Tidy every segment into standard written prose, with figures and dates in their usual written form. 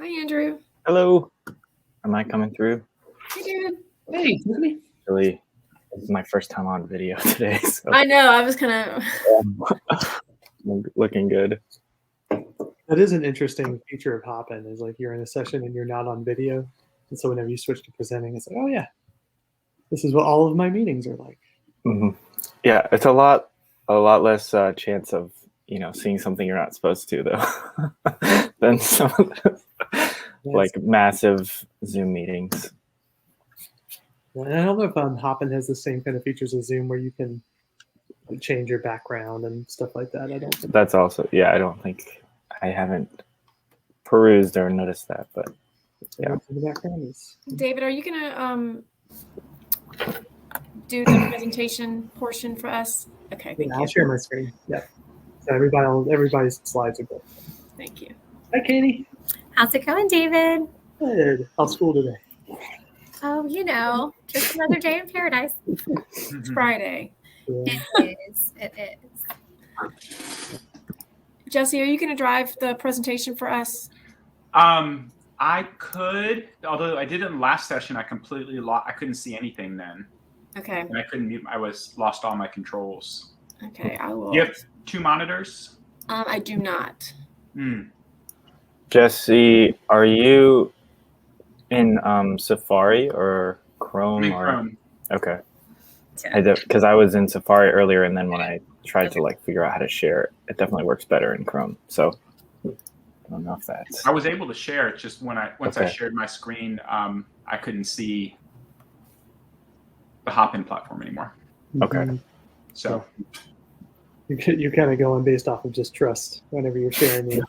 Hi, Andrew. Hello. Am I coming through? Hey, David. Hey, Tiffany. Really, this is my first time on video today, so I know. I was kind of. looking good. That is an interesting feature of Hopin, is like you're in a session and you're not on video. And so whenever you switch to presenting, it's like, oh yeah, this is what all of my meetings are like. Mm-hmm. Yeah, it's a lot less chance of seeing something you're not supposed to though than some of the like massive Zoom meetings. And I don't know if Hopin has the same kind of features as Zoom where you can change your background and stuff like that. I don't think that's also I don't think I haven't perused or noticed that, but yeah. The background is. David, are you gonna do the presentation portion for us? Okay, thank you. I'll share my screen. Yeah. So everybody's slides are good. Thank you. Hi, Katie. How's it going, David? Good. How's school today? Oh, just another day in paradise. It's Friday. Yeah. It is. Jesse, are you going to drive the presentation for us? I could, although I did it in the last session, I completely lost. I couldn't see anything then. Okay. And I couldn't mute. I lost all my controls. Okay, I will. You have 2 monitors? I do not. Jesse, are you in Safari or Chrome? I'm in Chrome. Okay. Because I was in Safari earlier, and then when I tried to figure out how to share it definitely works better in Chrome. So I don't know if that's. I was able to share it, just once I shared my screen, I couldn't see the Hopin platform anymore. Okay. So you're kind of going based off of just trust whenever you're sharing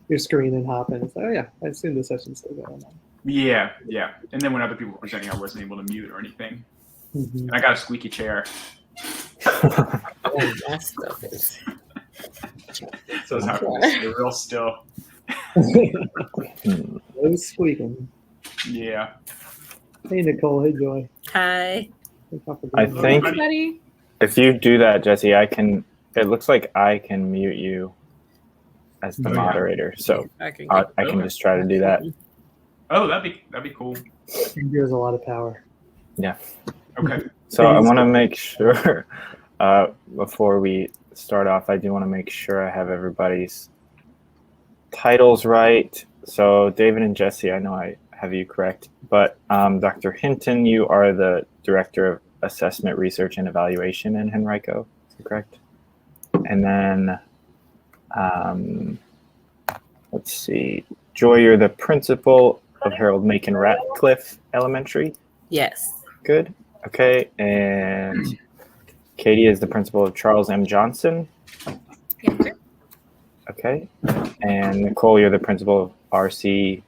your screen and Hopin. It's like, oh yeah, I assume the session's still going on. Yeah. And then when other people were presenting, I wasn't able to mute or anything. Mm-hmm. And I got a squeaky chair. That stuff is. So it's not real still. No squeaking. Yeah. Hey, Nicole. Hey, Joy. Hi. I think if you do that, Jesse, it looks like I can mute you as the moderator. So I can just try to do that. Oh, that'd be cool. He has a lot of power. Yeah. Okay. So I want to make sure before we start off, I do want to make sure I have everybody's titles right. So David and Jesse, I know I have you correct, but Dr. Hinton, you are the Director of Assessment, Research, and Evaluation in Henrico. Is that correct? And then let's see, Joy, you're the Principal of Harold Macon Ratcliffe Elementary. Yes. Good. Okay. And Katie is the Principal of Charles M. Johnson. Yes, sir. Okay. And Nicole, you're the Principal of R.C.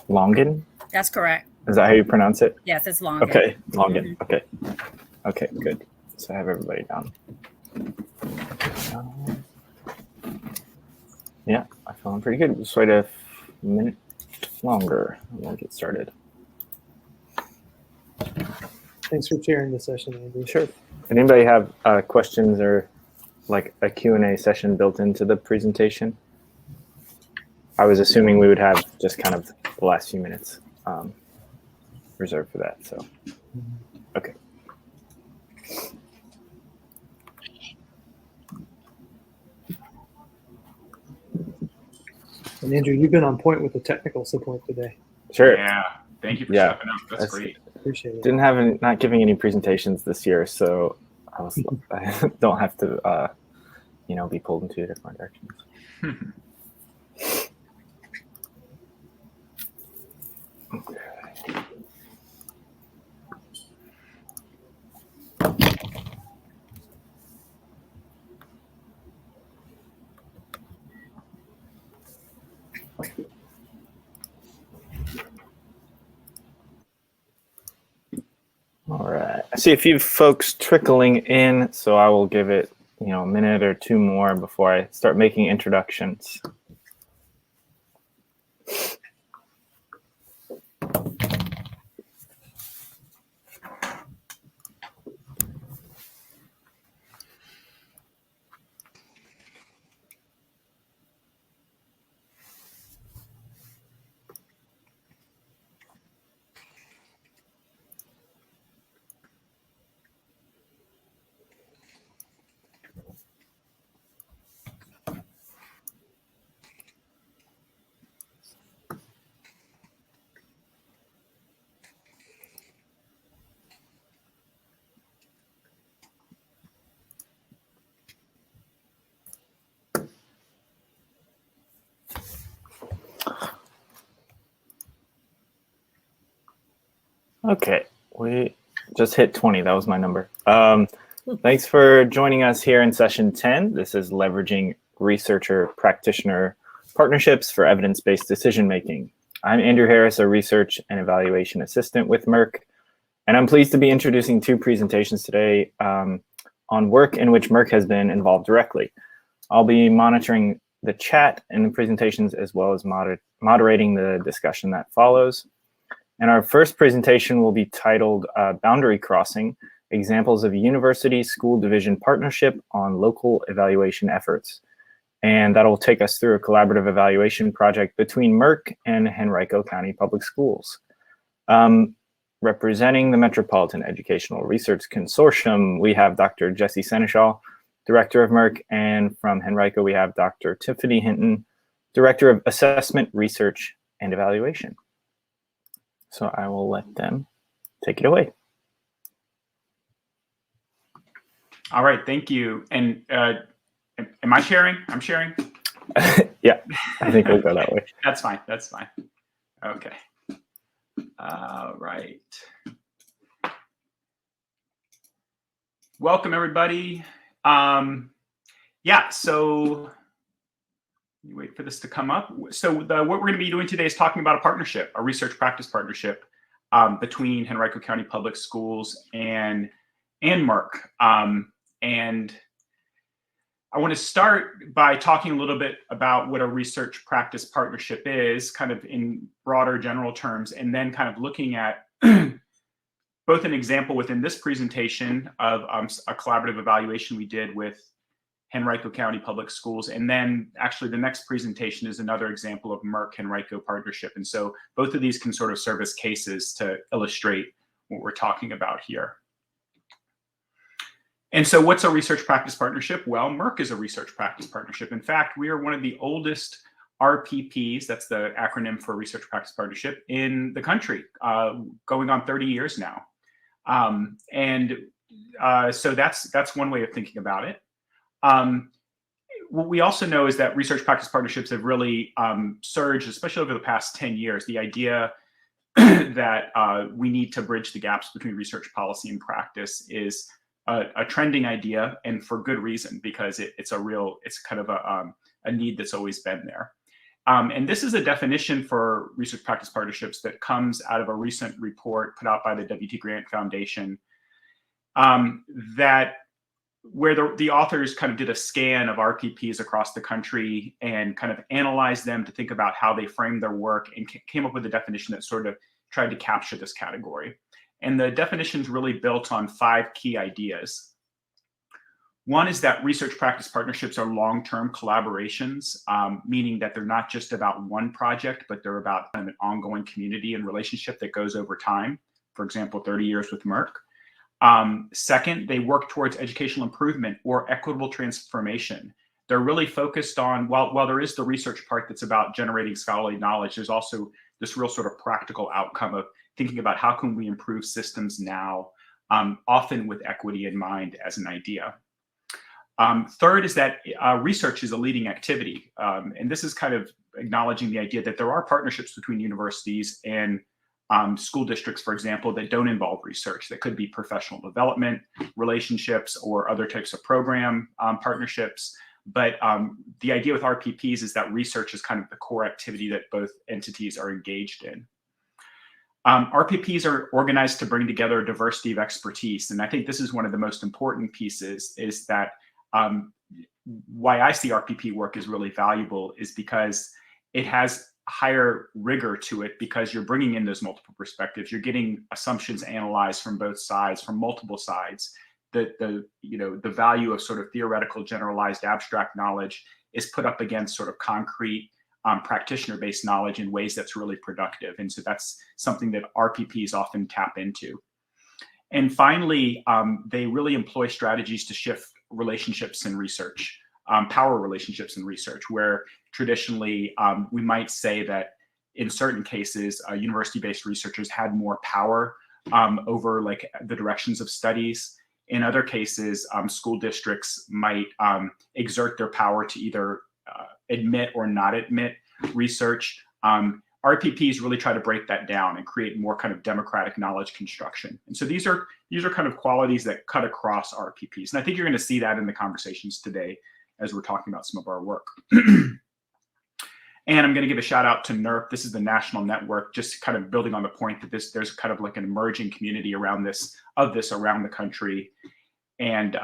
Longan. That's correct. Is that how you pronounce it? Yes, it's Longan. Okay. Longan. Okay. Okay, good. So I have everybody down. Yeah, I'm feeling pretty good. Just wait a minute longer and we'll get started. Thanks for sharing the session, Andrew. Sure. If anybody have questions or like a Q&A session built into the presentation, I was assuming we would have just kind of the last few minutes reserved for that. So, okay. And Andrew, you've been on point with the technical support today. Sure. Yeah. Thank you for stepping up. That's great. Appreciate it. Not giving any presentations this year, so I don't have to be pulled in 2 different directions. Okay. All right. I see a few folks trickling in, so I will give it, a minute or 2 more before I start making introductions. Okay, we just hit 20. That was my number. Thanks for joining us here in session 10. This is leveraging researcher-practitioner partnerships for evidence-based decision-making. I'm Andrew Harris, a research and evaluation assistant with Merc, and I'm pleased to be introducing two presentations today on work in which Merc has been involved directly. I'll be monitoring the chat and the presentations as well as moderating the discussion that follows. And our first presentation will be titled Boundary Crossing, Examples of University School Division Partnership on Local Evaluation Efforts. And that'll take us through a collaborative evaluation project between Merc and Henrico County Public Schools. Representing the Metropolitan Educational Research Consortium, we have Dr. Jessie Senechal, Director of Merc, and from Henrico, we have Dr. Tiffany Hinton, Director of Assessment, Research, and Evaluation. So I will let them take it away. All right, thank you. And am I sharing? I'm sharing? Yeah, I think we'll go that way. That's fine, that's fine. Okay. All right. Welcome, everybody. Yeah, so you wait for this to come up. So what we're going to be doing today is talking about a partnership, a research practice partnership between Henrico County Public Schools and Merc. And I want to start by talking a little bit about what a research practice partnership is, kind of in broader general terms, and then kind of looking at both an example within this presentation of a collaborative evaluation we did with Henrico County Public Schools, and then actually the next presentation is another example of Merc-Henrico partnership. And so both of these can sort of serve as cases to illustrate what we're talking about here. And so what's a research practice partnership? Well, Merc is a research practice partnership. In fact, we are one of the oldest RPPs, that's the acronym for research practice partnership, in the country, going on 30 years now. So that's one way of thinking about it. What we also know is that research practice partnerships have really surged, especially over the past 10 years. The idea that we need to bridge the gaps between research policy and practice is a trending idea, and for good reason, because it's kind of a need that's always been there. And this is a definition for research practice partnerships that comes out of a recent report put out by the W.T. Grant Foundation, where the authors kind of did a scan of RPPs across the country and kind of analyzed them to think about how they framed their work, and came up with a definition that sort of tried to capture this category. And the definition is really built on 5 key ideas. One is that research practice partnerships are long-term collaborations, meaning that they're not just about one project, but they're about kind of an ongoing community and relationship that goes over time. For example, 30 years with Merc. Second, they work towards educational improvement or equitable transformation. They're really focused on, while there is the research part that's about generating scholarly knowledge, there's also this real sort of practical outcome of thinking about how can we improve systems now, often with equity in mind as an idea. Third is that research is a leading activity. And this is kind of acknowledging the idea that there are partnerships between universities and school districts, for example, that don't involve research. That could be professional development relationships or other types of program partnerships. But the idea with RPPs is that research is kind of the core activity that both entities are engaged in. RPPs are organized to bring together a diversity of expertise. And I think this is one of the most important pieces, is that why I see RPP work is really valuable is because it has higher rigor to it, because you're bringing in those multiple perspectives. You're getting assumptions analyzed from both sides, from multiple sides. The value of sort of theoretical, generalized, abstract knowledge is put up against sort of concrete, practitioner-based knowledge in ways that's really productive. And so that's something that RPPs often tap into. And finally, they really employ strategies to shift relationships in research, power relationships in research, where traditionally we might say that in certain cases, university-based researchers had more power over like the directions of studies. In other cases, school districts might exert their power to either admit or not admit research. RPPs really try to break that down and create more kind of democratic knowledge construction. And so these are kind of qualities that cut across RPPs. And I think you're going to see that in the conversations today as we're talking about some of our work. And I'm going to give a shout out to NERC. This is the national network, just kind of building on the point that there's kind of like an emerging community around this around the country. And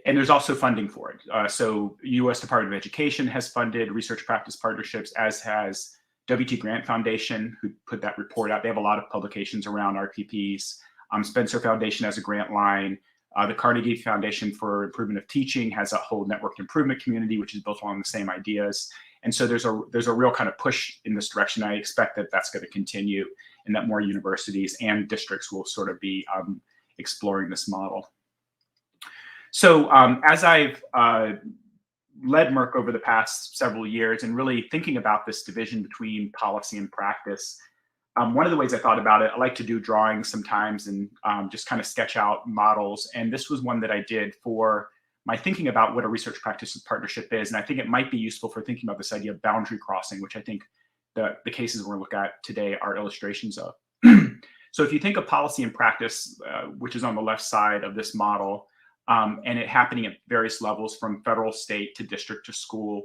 there's also funding for it. So U.S. Department of Education has funded research practice partnerships, as has WT Grant Foundation, who put that report out. They have a lot of publications around RPPs. Spencer Foundation has a grant line. The Carnegie Foundation for Improvement of Teaching has a whole networked improvement community, which is built along the same ideas. And so there's a real kind of push in this direction. I expect that that's going to continue, and that more universities and districts will sort of be exploring this model. So as I've led Merc over the past several years and really thinking about this division between policy and practice, one of the ways I thought about it, I like to do drawings sometimes and just kind of sketch out models. And this was one that I did for my thinking about what a research practice partnership is. And I think it might be useful for thinking about this idea of boundary crossing, which I think the cases we're going to look at today are illustrations of. So if you think of policy and practice, which is on the left side of this model, and it happening at various levels from federal, state to district to school,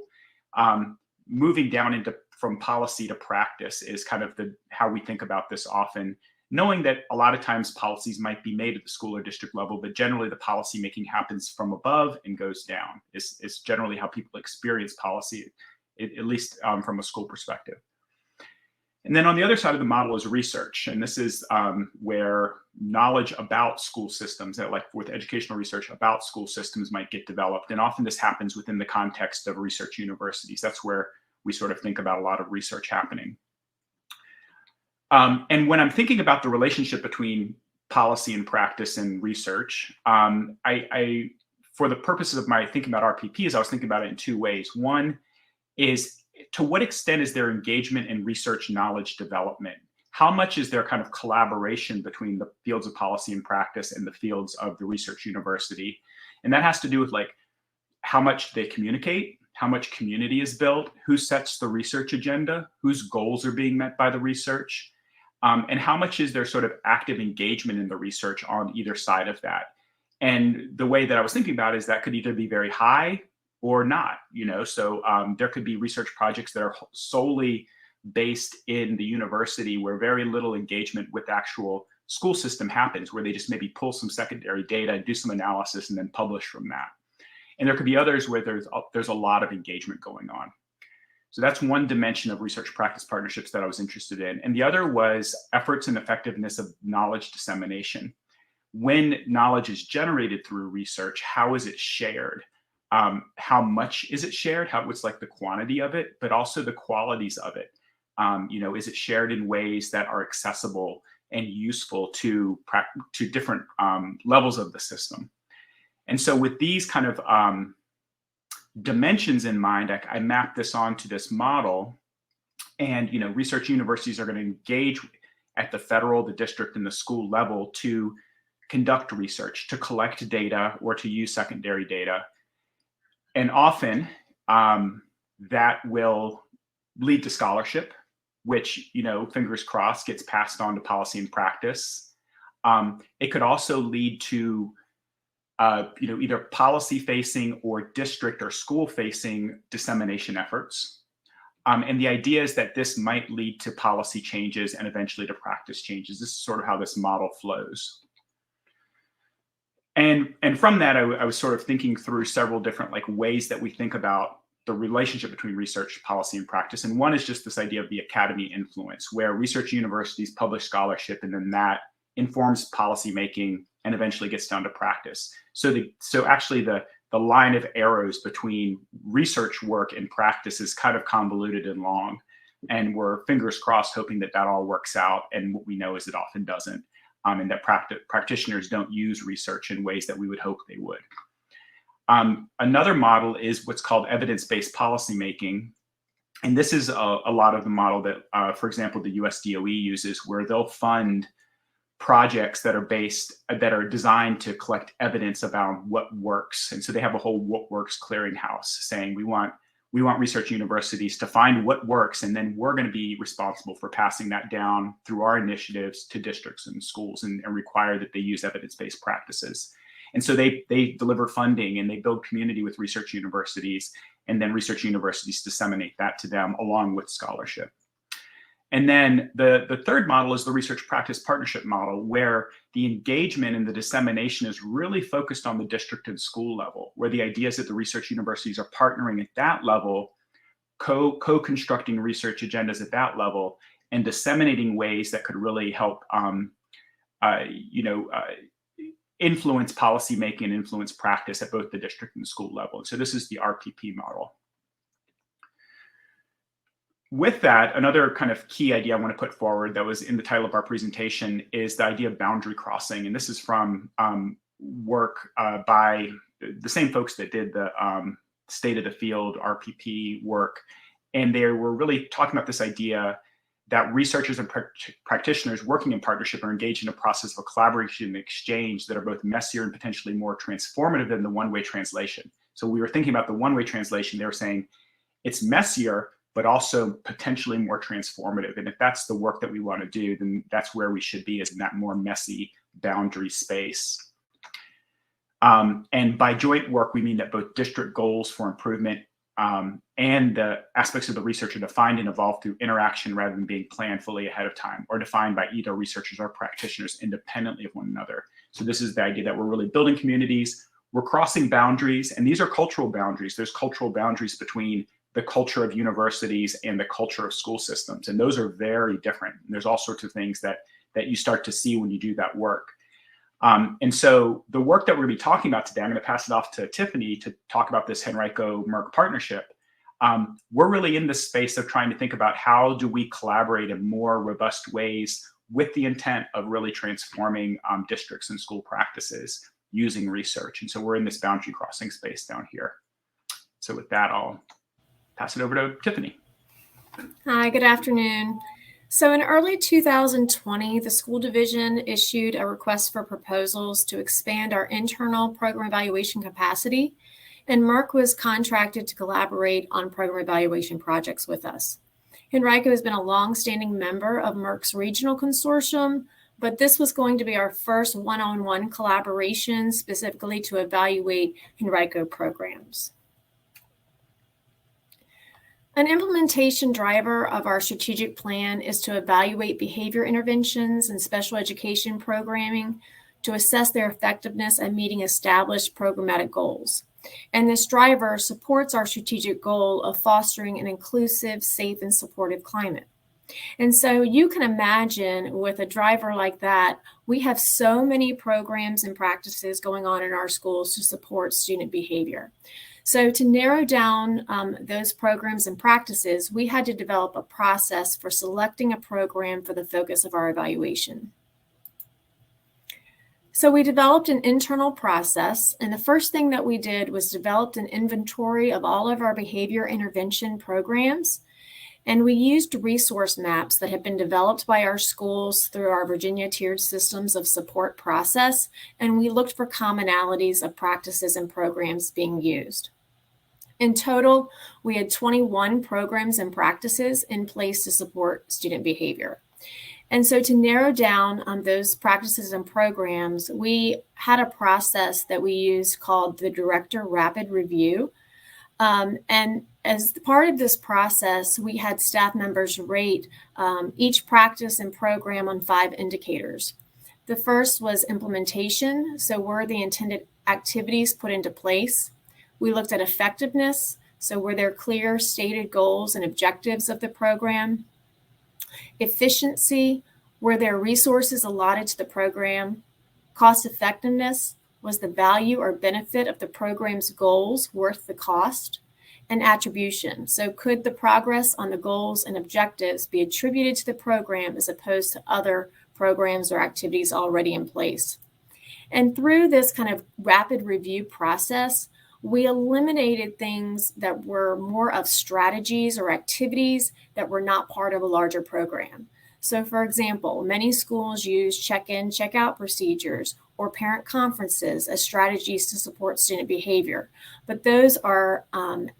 moving down from policy to practice is kind of how we think about this often, knowing that a lot of times policies might be made at the school or district level, but generally the policy making happens from above and goes down. It's generally how people experience policy, at least from a school perspective. And then on the other side of the model is research. And this is where knowledge about school systems, like with educational research about school systems, might get developed. And often this happens within the context of research universities. That's where we sort of think about a lot of research happening. And when I'm thinking about the relationship between policy and practice and research, for the purposes of my thinking about RPPs, I was thinking about it in two ways. One is, to what extent is there engagement in research knowledge development? How much is there kind of collaboration between the fields of policy and practice and the fields of the research university? And that has to do with like how much they communicate, how much community is built, who sets the research agenda, whose goals are being met by the research, and how much is there sort of active engagement in the research on either side of that. And the way that I was thinking about it is that could either be very high or not, so there could be research projects that are solely based in the university where very little engagement with the actual school system happens, where they just maybe pull some secondary data and do some analysis and then publish from that. And there could be others where there's a lot of engagement going on. So that's one dimension of research practice partnerships that I was interested in. And the other was efforts and effectiveness of knowledge dissemination. When knowledge is generated through research, how is it shared? How much is it shared? What's like the quantity of it, but also the qualities of it. Is it shared in ways that are accessible and useful to different levels of the system? And so with these kind of dimensions in mind, I mapped this onto this model. And research universities are going to engage at the federal, the district, and the school level to conduct research, to collect data, or to use secondary data. And often that will lead to scholarship, which, fingers crossed, gets passed on to policy and practice. It could also lead to, either policy-facing or district or school-facing dissemination efforts. And the idea is that this might lead to policy changes and eventually to practice changes. This is sort of how this model flows. And from that, I was sort of thinking through several different ways that we think about the relationship between research, policy, and practice. And one is just this idea of the academy influence, where research universities publish scholarship, and then that informs policy making and eventually gets down to practice. So actually the line of arrows between research work and practice is kind of convoluted and long. And we're fingers crossed hoping that all works out. And what we know is it often doesn't. And that practitioners don't use research in ways that we would hope they would. Another model is what's called evidence-based policymaking. And this is a lot of the model that, for example, the US DOE uses, where they'll fund projects that are designed to collect evidence about what works. And so they have a whole what works clearinghouse saying we want we want research universities to find what works, and then we're going to be responsible for passing that down through our initiatives to districts and schools, and require that they use evidence-based practices. And so they deliver funding and they build community with research universities, and then research universities disseminate that to them along with scholarship. And then the third model is the research practice partnership model, where the engagement and the dissemination is really focused on the district and school level, where the idea is that the research universities are partnering at that level, co-constructing research agendas at that level, and disseminating ways that could really help influence policymaking and influence practice at both the district and school level. So this is the RPP model. With that, another kind of key idea I want to put forward that was in the title of our presentation is the idea of boundary crossing. And this is from work by the same folks that did the State of the Field RPP work. And they were really talking about this idea that researchers and practitioners working in partnership are engaged in a process of collaboration and exchange that are both messier and potentially more transformative than the one-way translation. So we were thinking about the one-way translation. They were saying it's messier, but also potentially more transformative. And if that's the work that we want to do, then that's where we should be, is in that more messy boundary space. And by joint work, we mean that both district goals for improvement and the aspects of the research are defined and evolved through interaction rather than being planned fully ahead of time, or defined by either researchers or practitioners independently of one another. So this is the idea that we're really building communities, we're crossing boundaries, and these are cultural boundaries. There's cultural boundaries between the culture of universities and the culture of school systems. And those are very different. And there's all sorts of things that you start to see when you do that work. And so the work that we're going to be talking about today, I'm going to pass it off to Tiffany to talk about this Henrico Merc partnership. We're really in this space of trying to think about how do we collaborate in more robust ways with the intent of really transforming districts and school practices using research. And so we're in this boundary crossing space down here. So with that, I'll pass it over to Tiffany. Hi, good afternoon. So in early 2020, the school division issued a request for proposals to expand our internal program evaluation capacity, and Merc was contracted to collaborate on program evaluation projects with us. Henrico has been a longstanding member of Merc's regional consortium, but this was going to be our first one-on-one collaboration specifically to evaluate Henrico programs. An implementation driver of our strategic plan is to evaluate behavior interventions and special education programming to assess their effectiveness at meeting established programmatic goals. And this driver supports our strategic goal of fostering an inclusive, safe, and supportive climate. And so you can imagine with a driver like that, we have so many programs and practices going on in our schools to support student behavior. So to narrow down those programs and practices, we had to develop a process for selecting a program for the focus of our evaluation. So we developed an internal process, and the first thing that we did was developed an inventory of all of our behavior intervention programs. And we used resource maps that have been developed by our schools through our Virginia Tiered Systems of Support process, and we looked for commonalities of practices and programs being used. In total, we had 21 programs and practices in place to support student behavior. And so to narrow down on those practices and programs, we had a process that we used called the Director Rapid Review. And as part of this process, we had staff members rate each practice and program on 5 indicators. The first was implementation. So were the intended activities put into place? We looked at effectiveness. So were there clear stated goals and objectives of the program? Efficiency. Were there resources allotted to the program? Cost effectiveness. Was the value or benefit of the program's goals worth the cost? And attribution. So could the progress on the goals and objectives be attributed to the program as opposed to other programs or activities already in place? And through this kind of rapid review process, we eliminated things that were more of strategies or activities that were not part of a larger program. So for example, many schools use check-in, check-out procedures or parent conferences as strategies to support student behavior. But those are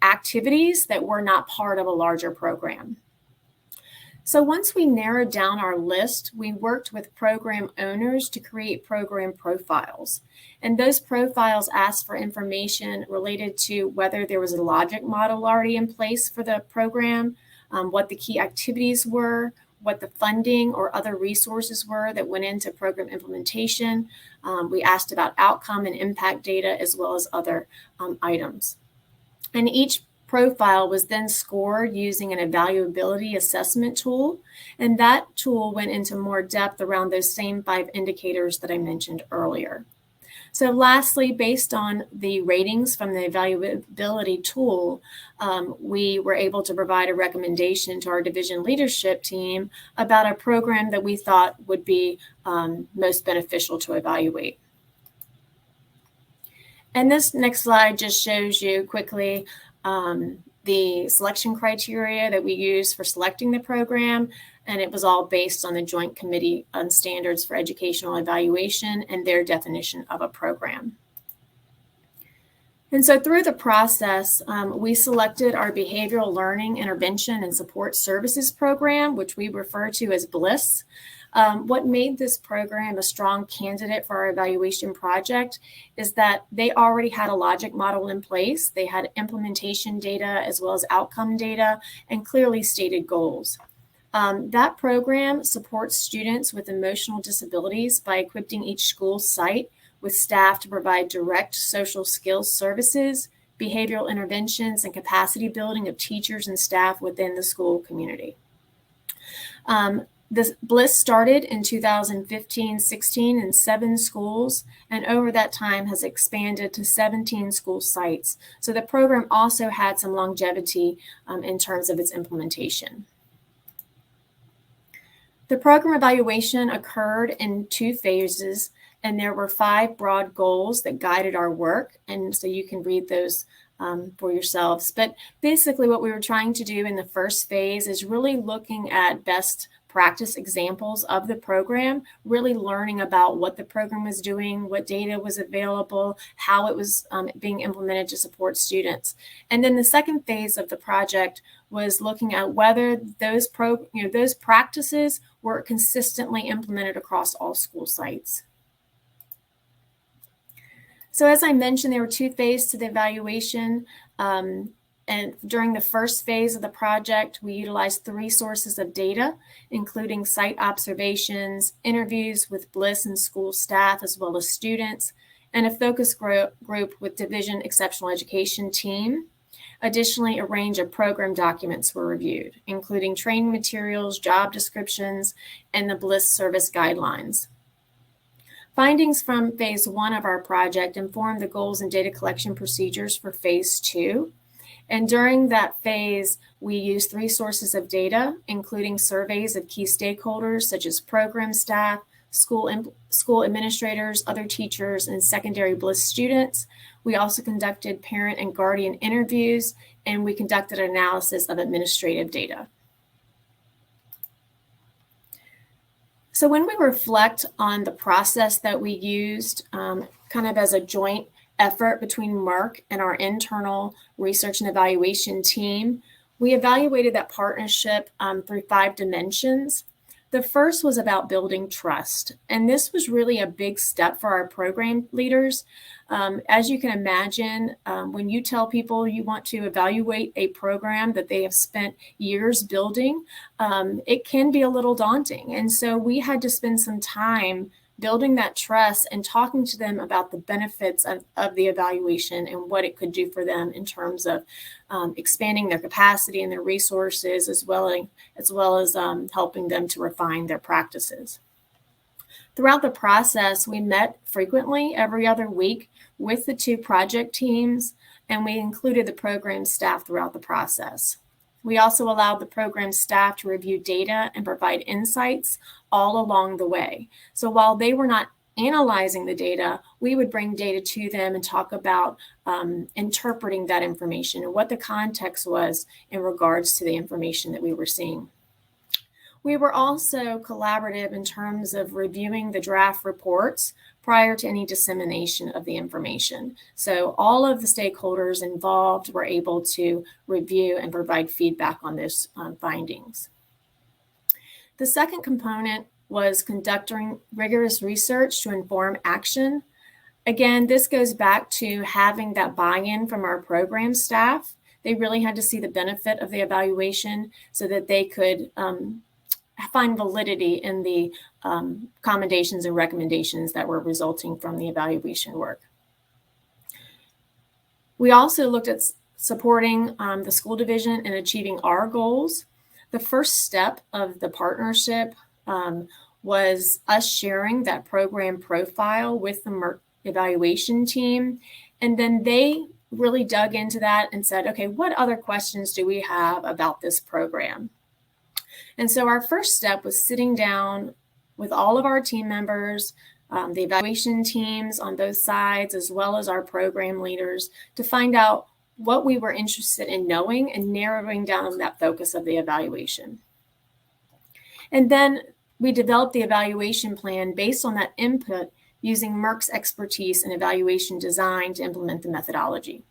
activities that were not part of a larger program. So once we narrowed down our list, we worked with program owners to create program profiles. And those profiles asked for information related to whether there was a logic model already in place for the program, what the key activities were, what the funding or other resources were that went into program implementation. We asked about outcome and impact data as well as other items. And each profile was then scored using an evaluability assessment tool. And that tool went into more depth around those same 5 indicators that I mentioned earlier. So lastly, based on the ratings from the evaluability tool, we were able to provide a recommendation to our division leadership team about a program that we thought would be most beneficial to evaluate. And this next slide just shows you quickly the selection criteria that we used for selecting the program, and it was all based on the Joint Committee on Standards for Educational Evaluation and their definition of a program. And so through the process, we selected our Behavioral Learning Intervention and Support Services program, which we refer to as BLISS. What made this program a strong candidate for our evaluation project is that they already had a logic model in place. They had implementation data as well as outcome data and clearly stated goals. That program supports students with emotional disabilities by equipping each school site with staff to provide direct social skills services, behavioral interventions, and capacity building of teachers and staff within the school community. This BLISS started in 2015-16 in 7 schools, and over that time has expanded to 17 school sites. So the program also had some longevity in terms of its implementation. The program evaluation occurred in 2 phases, and there were 5 broad goals that guided our work, and so you can read those for yourselves. But basically what we were trying to do in the first phase is really looking at best practice examples of the program, really learning about what the program was doing, what data was available, how it was being implemented to support students. And then the second phase of the project was looking at whether those practices were consistently implemented across all school sites. So as I mentioned, there were 2 phases to the evaluation. And during the first phase of the project, we utilized 3 sources of data, including site observations, interviews with BLISS and school staff, as well as students, and a focus group with Division Exceptional Education team. Additionally, a range of program documents were reviewed, including training materials, job descriptions, and the BLISS service guidelines. Findings from phase 1 of our project informed the goals and data collection procedures for phase 2. And during that phase, we used 3 sources of data, including surveys of key stakeholders such as program staff, school administrators, other teachers, and secondary BLISS students. We also conducted parent and guardian interviews, and we conducted analysis of administrative data. So when we reflect on the process that we used kind of as a joint effort between Merc and our internal research and evaluation team, we evaluated that partnership through 5 dimensions. The first was about building trust, and this was really a big step for our program leaders. As you can imagine, when you tell people you want to evaluate a program that they have spent years building, it can be a little daunting. And so we had to spend some time building that trust and talking to them about the benefits of the evaluation and what it could do for them in terms of expanding their capacity and their resources, as well as helping them to refine their practices. Throughout the process, we met frequently every other week with the 2 project teams, and we included the program staff throughout the process. We also allowed the program staff to review data and provide insights all along the way. So while they were not analyzing the data, we would bring data to them and talk about interpreting that information and what the context was in regards to the information that we were seeing. We were also collaborative in terms of reviewing the draft reports prior to any dissemination of the information. So all of the stakeholders involved were able to review and provide feedback on those findings. The second component was conducting rigorous research to inform action. Again, this goes back to having that buy-in from our program staff. They really had to see the benefit of the evaluation so that they could find validity in the commendations and recommendations that were resulting from the evaluation work. We also looked at supporting the school division in achieving our goals. The first step of the partnership was us sharing that program profile with the Merc evaluation team. And then they really dug into that and said, okay, what other questions do we have about this program? And so our first step was sitting down with all of our team members, the evaluation teams on both sides, as well as our program leaders, to find out what we were interested in knowing and narrowing down that focus of the evaluation. And then we developed the evaluation plan based on that input using Merc's expertise in evaluation design to implement the methodology.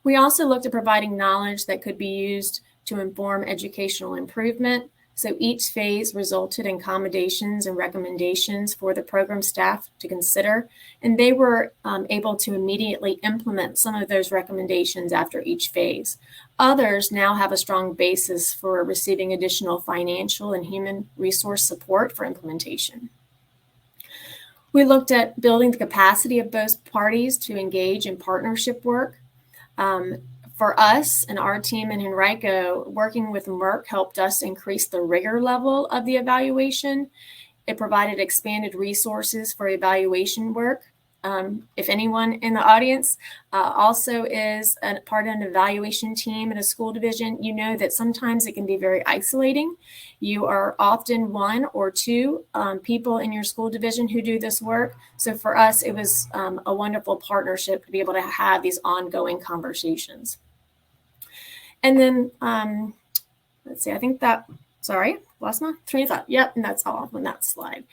We also looked at providing knowledge that could be used to inform educational improvement. So each phase resulted in accommodations and recommendations for the program staff to consider, and they were able to immediately implement some of those recommendations after each phase. Others now have a strong basis for receiving additional financial and human resource support for implementation. We looked at building the capacity of both parties to engage in partnership work. For us and our team in Henrico, working with Merc helped us increase the rigor level of the evaluation. It provided expanded resources for evaluation work. If anyone in the audience also is a part of an evaluation team in a school division, you know that sometimes it can be very isolating. You are often one or two people in your school division who do this work. So for us, it was a wonderful partnership to be able to have these ongoing conversations. And then, let's see, I think that, sorry, lost my train of thought. Yep, and that's all on that slide.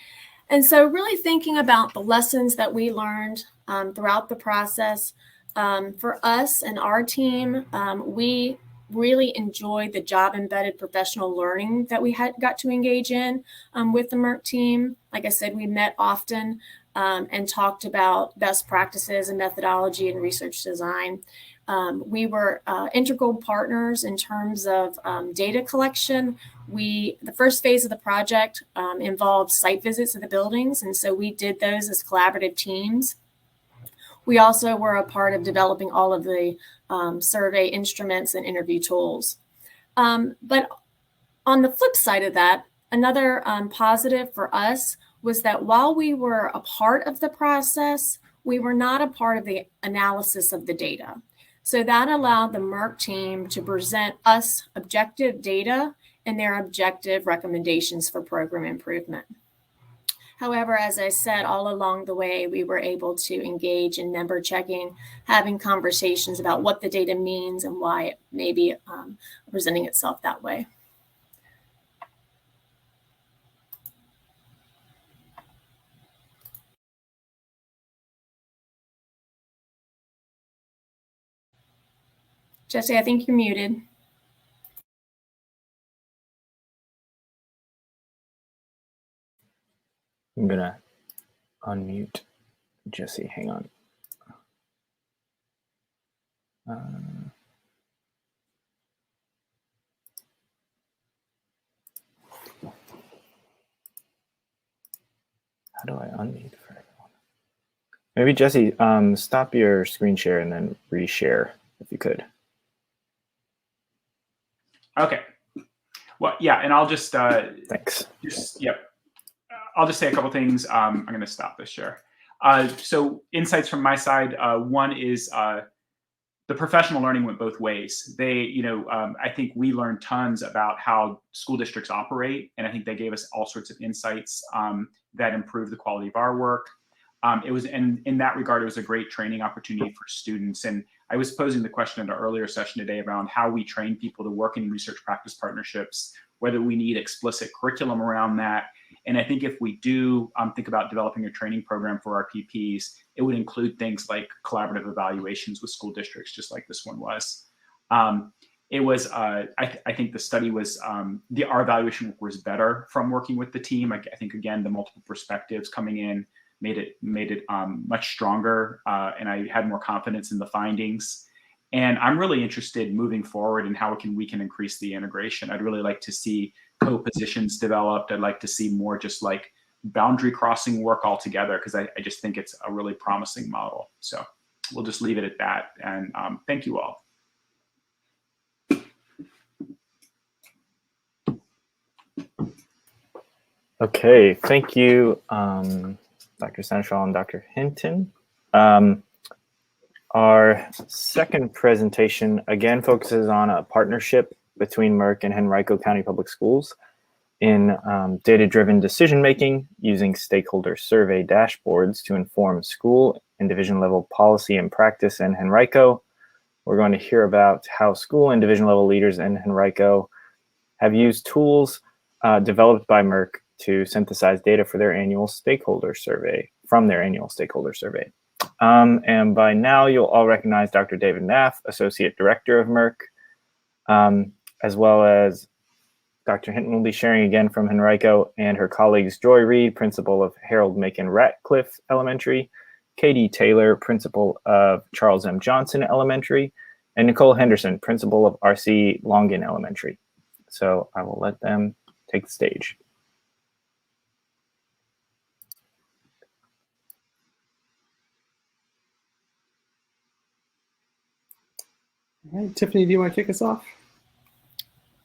And so really thinking about the lessons that we learned throughout the process, for us and our team, we really enjoyed the job-embedded professional learning that we got to engage in with the Merc team. Like I said, we met often and talked about best practices and methodology and research design. We were integral partners in terms of data collection. The first phase of the project involved site visits of the buildings, and so we did those as collaborative teams. We also were a part of developing all of the survey instruments and interview tools. But on the flip side of that, another positive for us was that while we were a part of the process, we were not a part of the analysis of the data. So that allowed the Merc team to present us objective data and their objective recommendations for program improvement. However, as I said, all along the way, we were able to engage in member checking, having conversations about what the data means and why it may be presenting itself that way. Jesse, I think you're muted. I'm gonna unmute Jesse. Hang on. How do I unmute for everyone? Maybe Jesse, stop your screen share and then reshare if you could. Okay. Well, yeah, and I'll just Thanks. I'll just say a couple things. I'm going to stop this share. So insights from my side. One is the professional learning went both ways. I think we learned tons about how school districts operate, and I think they gave us all sorts of insights that improved the quality of our work. It was, in that regard, it was a great training opportunity for students. And I was posing the question in an earlier session today around how we train people to work in research practice partnerships whether we need explicit curriculum around that. And I think if we do think about developing a training program for our PPs, it would include things like collaborative evaluations with school districts, just like this one was. It was, I think the study was, our evaluation work was better from working with the team. I think, again, the multiple perspectives coming in made it much stronger, and I had more confidence in the findings. And I'm really interested moving forward in how we can increase the integration. I'd really like to see co-positions developed. I'd like to see more just like boundary crossing work altogether, because I just think it's a really promising model. So we'll just leave it at that. And thank you all. Okay, thank you, Dr. Senechal and Dr. Hinton. Our second presentation again focuses on a partnership between Merc and Henrico County Public Schools in data-driven decision-making using stakeholder survey dashboards to inform school and division-level policy and practice in Henrico. We're going to hear about how school and division-level leaders in Henrico have used tools developed by Merc to synthesize data for their annual stakeholder survey, And by now, you'll all recognize Dr. David Naff, Associate Director of Merc, as well as Dr. Hinton will be sharing again from Henrico, and her colleagues Joy Reed, Principal of Harold Macon Ratcliffe Elementary, Katie Taylor, Principal of Charles M. Johnson Elementary, and Nicole Henderson, Principal of R.C. Longin Elementary. So I will let them take the stage. All right, Tiffany, do you want to kick us off?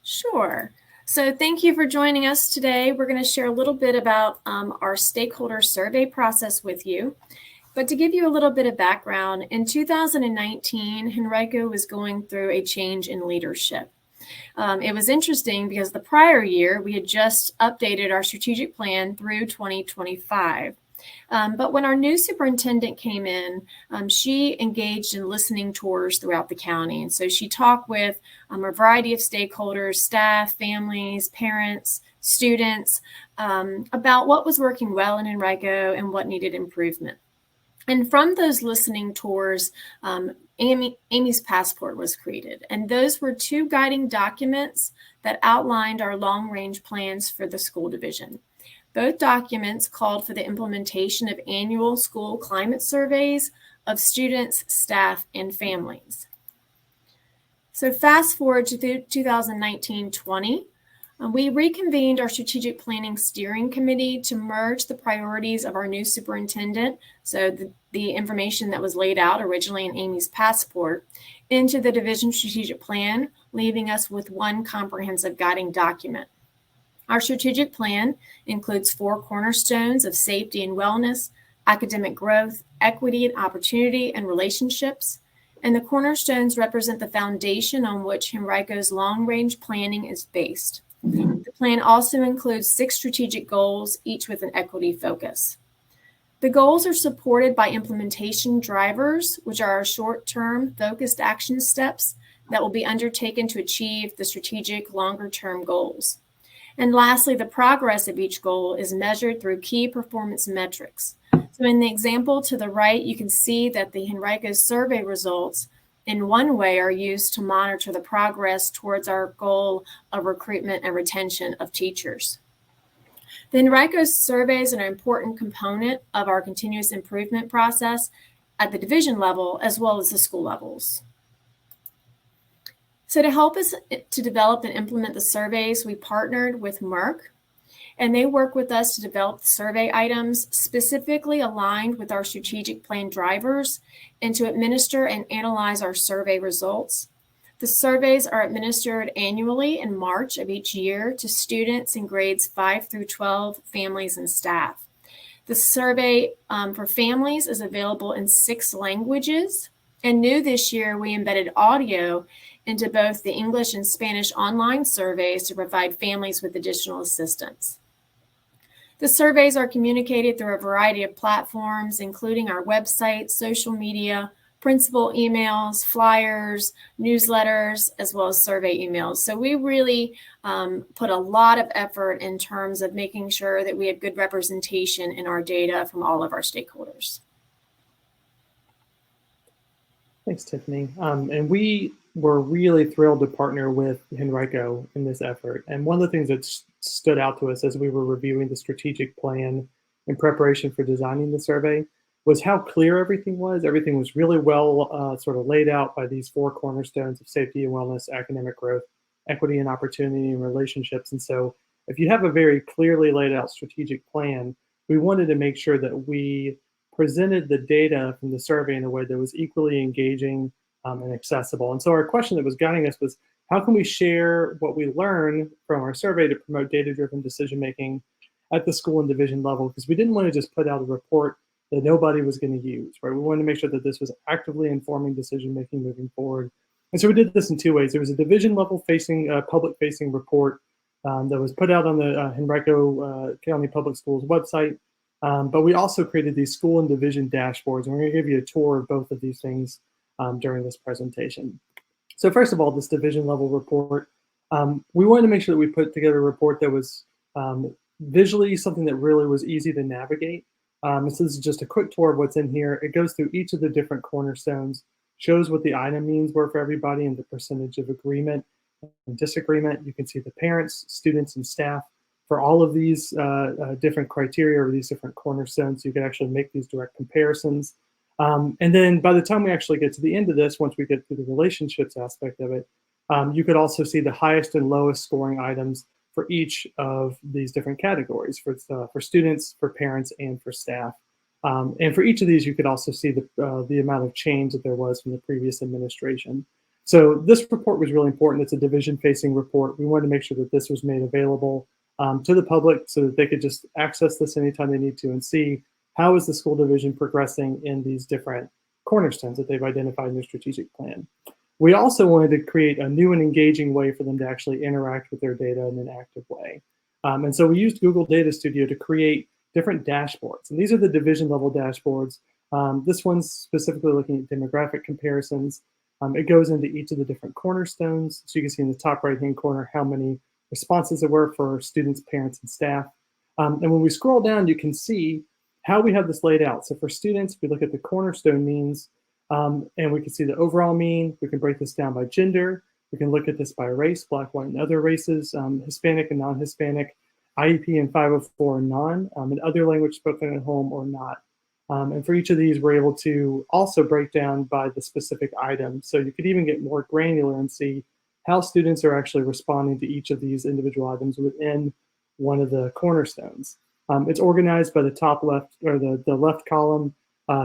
Sure. So thank you for joining us today. We're going to share a little bit about our stakeholder survey process with you. But to give you a little bit of background, in 2019, Henrico was going through a change in leadership. It was interesting because the prior year, we had just updated our strategic plan through 2025. But when our new superintendent came in, she engaged in listening tours throughout the county. And so she talked with a variety of stakeholders, staff, families, parents, students, about what was working well in Henrico and what needed improvement. And from those listening tours, Amy's Passport was created. And those were 2 guiding documents that outlined our long-range plans for the school division. Both documents called for the implementation of annual school climate surveys of students, staff, and families. So fast forward to 2019-20, we reconvened our strategic planning steering committee to merge the priorities of our new superintendent, so the information that was laid out originally in Amy's Passport, into the division strategic plan, leaving us with one comprehensive guiding document. Our strategic plan includes 4 cornerstones of safety and wellness, academic growth, equity and opportunity, and relationships. And the cornerstones represent the foundation on which Henrico's long-range planning is based. The plan also includes 6 strategic goals, each with an equity focus. The goals are supported by implementation drivers, which are our short-term focused action steps that will be undertaken to achieve the strategic longer-term goals. And lastly, the progress of each goal is measured through key performance metrics. So in the example to the right, you can see that the Henrico survey results in one way are used to monitor the progress towards our goal of recruitment and retention of teachers. The Henrico survey is an important component of our continuous improvement process at the division level as well as the school levels. So to help us to develop and implement the surveys, we partnered with Merc, and they work with us to develop survey items specifically aligned with our strategic plan drivers and to administer and analyze our survey results. The surveys are administered annually in March of each year to students in grades 5 through 12, families, and staff. The survey for families is available in 6 languages, and new this year, we embedded audio into both the English and Spanish online surveys to provide families with additional assistance. The surveys are communicated through a variety of platforms, including our website, social media, principal emails, flyers, newsletters, as well as survey emails. So we really put a lot of effort in terms of making sure that we had good representation in our data from all of our stakeholders. Thanks, Tiffany. And we were really thrilled to partner with Henrico in this effort. And one of the things that stood out to us as we were reviewing the strategic plan in preparation for designing the survey was how clear everything was. Everything was really well sort of laid out by these 4 cornerstones of safety and wellness, academic growth, equity and opportunity, and relationships. And so if you have a very clearly laid out strategic plan, we wanted to make sure that we presented the data from the survey in a way that was equally engaging and accessible. And so our question that was guiding us was, how can we share what we learn from our survey to promote data-driven decision-making at the school and division level? Because we didn't want to just put out a report that nobody was going to use, right? We wanted to make sure that this was actively informing decision-making moving forward. And so we did this in 2 ways. There was a division-level public-facing report that was put out on the Henrico County Public Schools website. But we also created these school and division dashboards, and we're going to give you a tour of both of these things during this presentation. So first of all, this division level report, we wanted to make sure that we put together a report that was visually something that really was easy to navigate. So this is just a quick tour of what's in here. It goes through each of the different cornerstones, shows what the item means were for everybody and the percentage of agreement and disagreement. You can see the parents, students, and staff for all of these different criteria or these different cornerstones. So you can actually make these direct comparisons. And then by the time we actually get to the end of this, once we get to the relationships aspect of it, you could also see the highest and lowest scoring items for each of these different categories, for students, for parents, and for staff. And for each of these, you could also see the amount of change that there was from the previous administration. So this report was really important. It's a division-facing report. We wanted to make sure that this was made available to the public so that they could just access this anytime they need to and see how is the school division progressing in these different cornerstones that they've identified in their strategic plan. We also wanted to create a new and engaging way for them to actually interact with their data in an active way. And so we used Google Data Studio to create different dashboards. And these are the division level dashboards. This one's specifically looking at demographic comparisons. It goes into each of the different cornerstones. So you can see in the top right-hand corner how many responses there were for students, parents, and staff. And when we scroll down, you can see how we have this laid out. So for students, we look at the cornerstone means, and we can see the overall mean. We can break this down by gender. We can look at this by race, Black, white, and other races, Hispanic and non-Hispanic, IEP and 504 and non, and other language spoken at home or not. And for each of these, we're able to also break down by the specific item. So you could even get more granular and see how students are actually responding to each of these individual items within one of the cornerstones. It's organized by the top left, or the left column,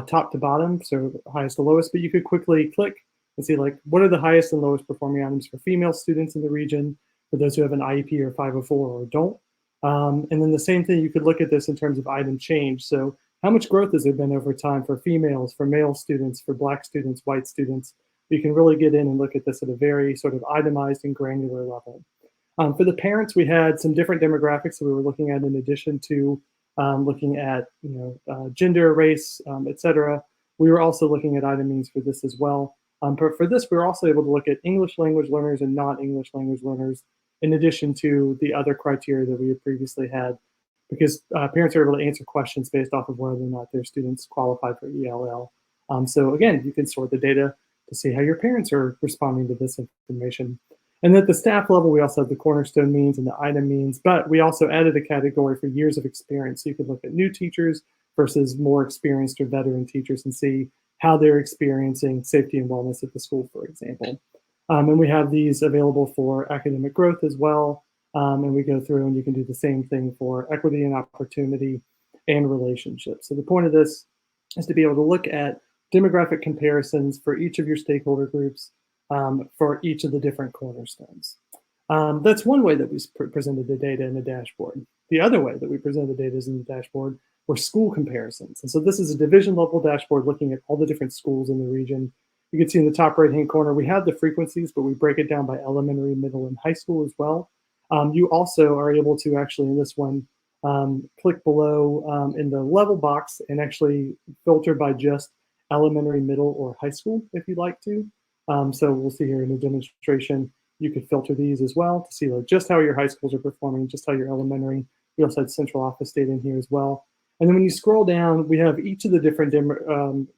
top to bottom, so highest to lowest, but you could quickly click and see like what are the highest and lowest performing items for female students in the region, for those who have an IEP or 504 or don't. And then the same thing, you could look at this in terms of item change. So how much growth has there been over time for females, for male students, for Black students, white students? You can really get in and look at this at a very sort of itemized and granular level. For the parents, we had some different demographics that we were looking at in addition to looking at gender, race, etc. We were also looking at item means for this as well. But for this, we were also able to look at English language learners and non-English language learners in addition to the other criteria that we had previously had, because parents are able to answer questions based off of whether or not their students qualified for ELL. So again, you can sort the data to see how your parents are responding to this information. And at the staff level, we also have the cornerstone means and the item means, but we also added a category for years of experience. So you could look at new teachers versus more experienced or veteran teachers and see how they're experiencing safety and wellness at the school, for example. And we have these available for academic growth as well. And we go through and you can do the same thing for equity and opportunity and relationships. So the point of this is to be able to look at demographic comparisons for each of your stakeholder groups for each of the different cornerstones. That's one way that we presented the data in the dashboard. The other way that we presented the data is in the dashboard were school comparisons. And so this is a division level dashboard looking at all the different schools in the region. You can see in the top right-hand corner, we have the frequencies, but we break it down by elementary, middle, and high school as well. You also are able to actually, in this one, click below in the level box and actually filter by just elementary, middle, or high school if you'd like to. So we'll see here in the demonstration, you could filter these as well to see like just how your high schools are performing, just how your elementary. We also had central office data in here as well. And then when you scroll down, we have each of the different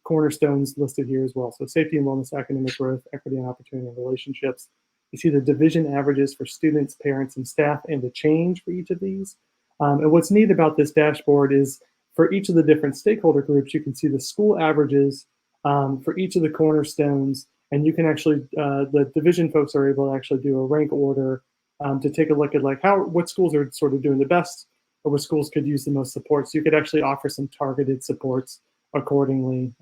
cornerstones listed here as well. So safety and wellness, academic growth, equity and opportunity, and relationships. You see the division averages for students, parents, and staff, and the change for each of these. And what's neat about this dashboard is for each of the different stakeholder groups, you can see the school averages for each of the cornerstones. And you can actually, the division folks are able to actually do a rank order to take a look at like what schools are sort of doing the best, or what schools could use the most support. So you could actually offer some targeted supports accordingly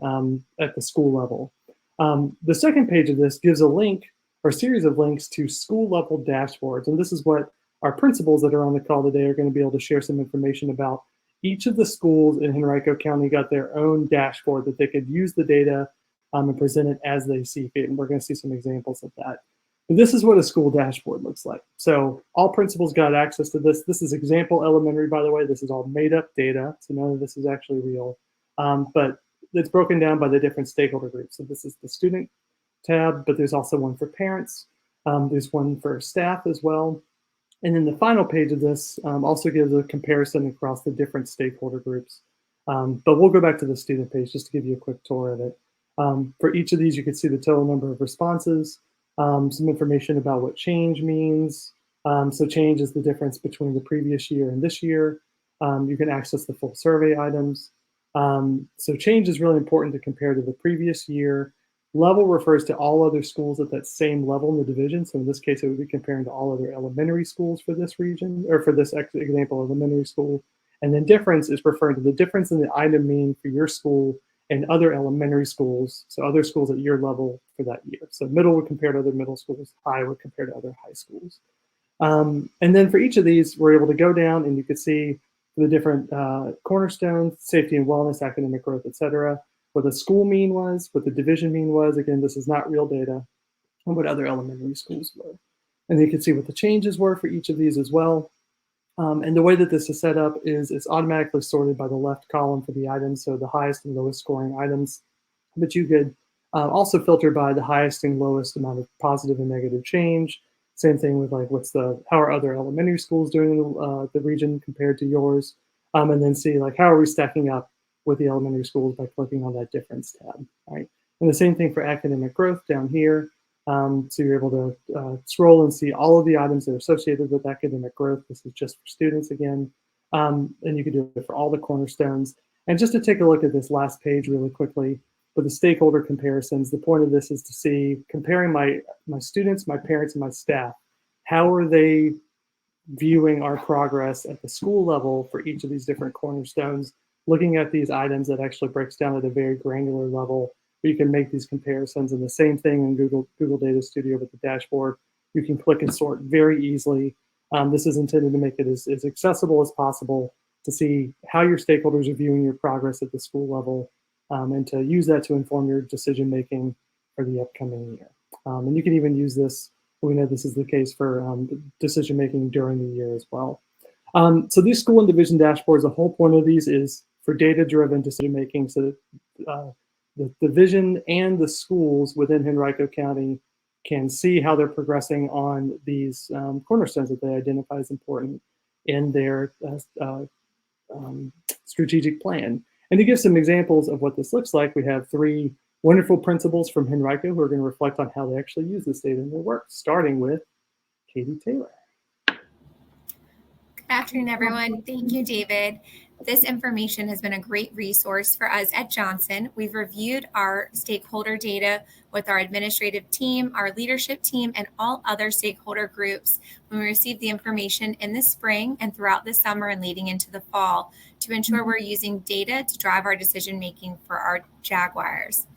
at the school level. The second page of this gives a link or a series of links to school level dashboards. And this is what our principals that are on the call today are going to be able to share some information about. Each of the schools in Henrico County got their own dashboard that they could use the data and present it as they see fit. And we're going to see some examples of that. But this is what a school dashboard looks like. So all principals got access to this. This is example elementary, by the way. This is all made up data. So none of this is actually real. But it's broken down by the different stakeholder groups. So this is the student tab, but there's also one for parents. There's one for staff as well. And then the final page of this also gives a comparison across the different stakeholder groups. But we'll go back to the student page just to give you a quick tour of it. For each of these, you can see the total number of responses, some information about what change means. So change is the difference between the previous year and this year. You can access the full survey items. So change is really important to compare to the previous year. Level refers to all other schools at that same level in the division. So in this case, it would be comparing to all other elementary schools for this region, or for this example, elementary school. And then difference is referring to the difference in the item mean for your school and other elementary schools, so other schools at your level for that year. So middle would compare to other middle schools, high would compare to other high schools. And then for each of these, we're able to go down and you can see the different cornerstones, safety and wellness, academic growth, et cetera, what the school mean was, what the division mean was. Again, this is not real data, and what other elementary schools were. And you can see what the changes were for each of these as well. And the way that this is set up is it's automatically sorted by the left column for the items, so the highest and lowest scoring items. But you could also filter by the highest and lowest amount of positive and negative change. Same thing with like how are other elementary schools doing in the region compared to yours, and then see like how are we stacking up with the elementary schools by clicking on that difference tab, right? And the same thing for academic growth down here. So you're able to scroll and see all of the items that are associated with academic growth. This is just for students again. And you can do it for all the cornerstones. And just to take a look at this last page really quickly, for the stakeholder comparisons, the point of this is to see, comparing my students, my parents, and my staff, how are they viewing our progress at the school level for each of these different cornerstones, looking at these items that actually breaks down at a very granular level. You can make these comparisons, and the same thing in Google Data Studio with the dashboard. You can click and sort very easily. This is intended to make it as accessible as possible to see how your stakeholders are viewing your progress at the school level, and to use that to inform your decision making for the upcoming year. And you can even use this, we know this is the case for decision making during the year as well. So these school and division dashboards, the whole point of these is for data-driven decision making, so that the division and the schools within Henrico County can see how they're progressing on these cornerstones that they identify as important in their strategic plan. And to give some examples of what this looks like, we have 3 wonderful principals from Henrico who are going to reflect on how they actually use this data in their work, starting with Katie Taylor. Good afternoon, everyone. Thank you, David. This information has been a great resource for us at Johnson. We've reviewed our stakeholder data with our administrative team, our leadership team, and all other stakeholder groups when we received the information in the spring and throughout the summer and leading into the fall to ensure we're using data to drive our decision making for our Jaguars.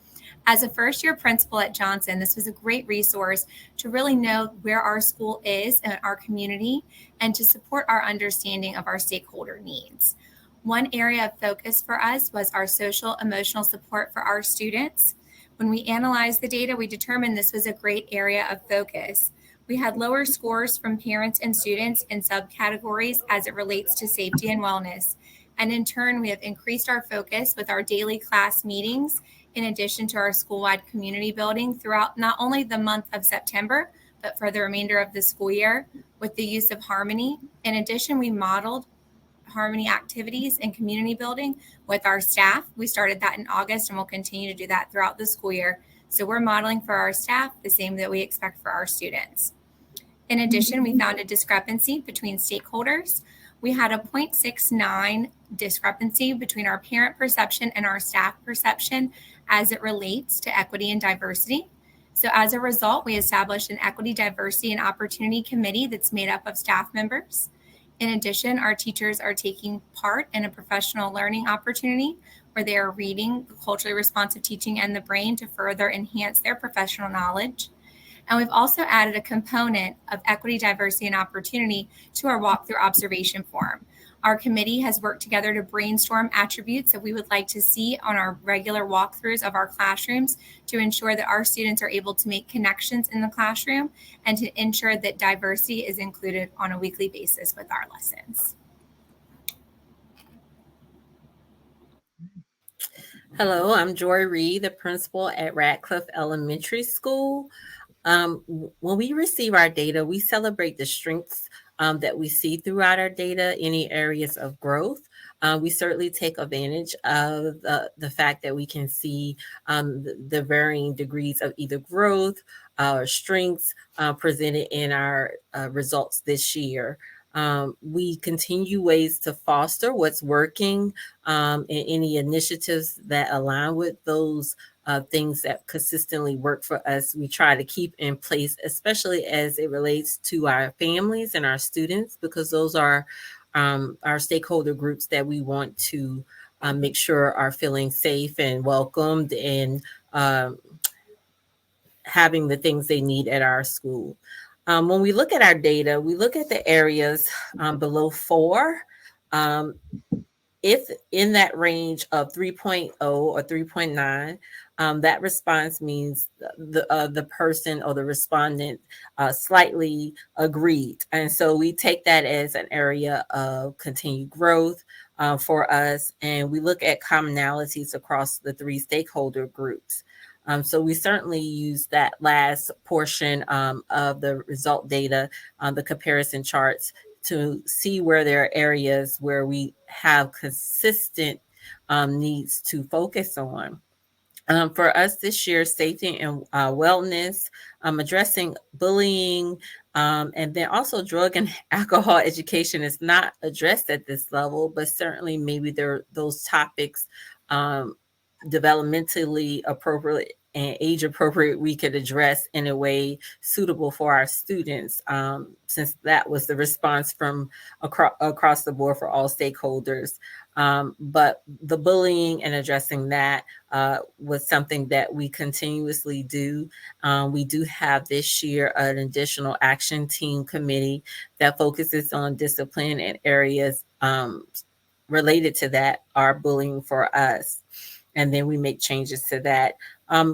As a first-year principal at Johnson, this was a great resource to really know where our school is in our community and to support our understanding of our stakeholder needs. One area of focus for us was our social emotional support for our students. When we analyzed the data, we determined this was a great area of focus. We had lower scores from parents and students in subcategories as it relates to safety and wellness. And in turn, we have increased our focus with our daily class meetings in addition to our school-wide community building throughout not only the month of September, but for the remainder of the school year with the use of Harmony. In addition, we modeled Harmony activities and community building with our staff. We started that in August and we'll continue to do that throughout the school year. So we're modeling for our staff the same that we expect for our students. In addition, we found a discrepancy between stakeholders. We had a 0.69 discrepancy between our parent perception and our staff perception as it relates to equity and diversity. So as a result, we established an equity, diversity, and opportunity committee that's made up of staff members. In addition, our teachers are taking part in a professional learning opportunity where they are reading the Culturally Responsive Teaching and the Brain to further enhance their professional knowledge. And we've also added a component of equity, diversity, and opportunity to our walkthrough observation form. Our committee has worked together to brainstorm attributes that we would like to see on our regular walkthroughs of our classrooms to ensure that our students are able to make connections in the classroom and to ensure that diversity is included on a weekly basis with our lessons. Hello, I'm Joy Reed, the principal at Radcliffe Elementary School. When we receive our data, we celebrate the strengths that we see throughout our data, any areas of growth. We certainly take advantage of the fact that we can see the varying degrees of either growth or strengths presented in our results this year. We continue ways to foster what's working and any initiatives that align with those things that consistently work for us. We try to keep in place, especially as it relates to our families and our students, because those are our stakeholder groups that we want to make sure are feeling safe and welcomed and having the things they need at our school. When we look at our data, we look at the areas below 4. If in that range of 3.0 or 3.9, that response means the person or the respondent slightly agreed. And so we take that as an area of continued growth for us. And we look at commonalities across the 3 stakeholder groups. So we certainly use that last portion of the result data, the comparison charts, to see where there are areas where we have consistent needs to focus on. For us this year, safety and wellness, addressing bullying, and then also drug and alcohol education is not addressed at this level, but certainly maybe there are those topics developmentally appropriate and age appropriate we could address in a way suitable for our students, since that was the response from across the board for all stakeholders. But the bullying and addressing that was something that we continuously do. We do have this year an additional action team committee that focuses on discipline and areas related to that are bullying for us. And then we make changes to that.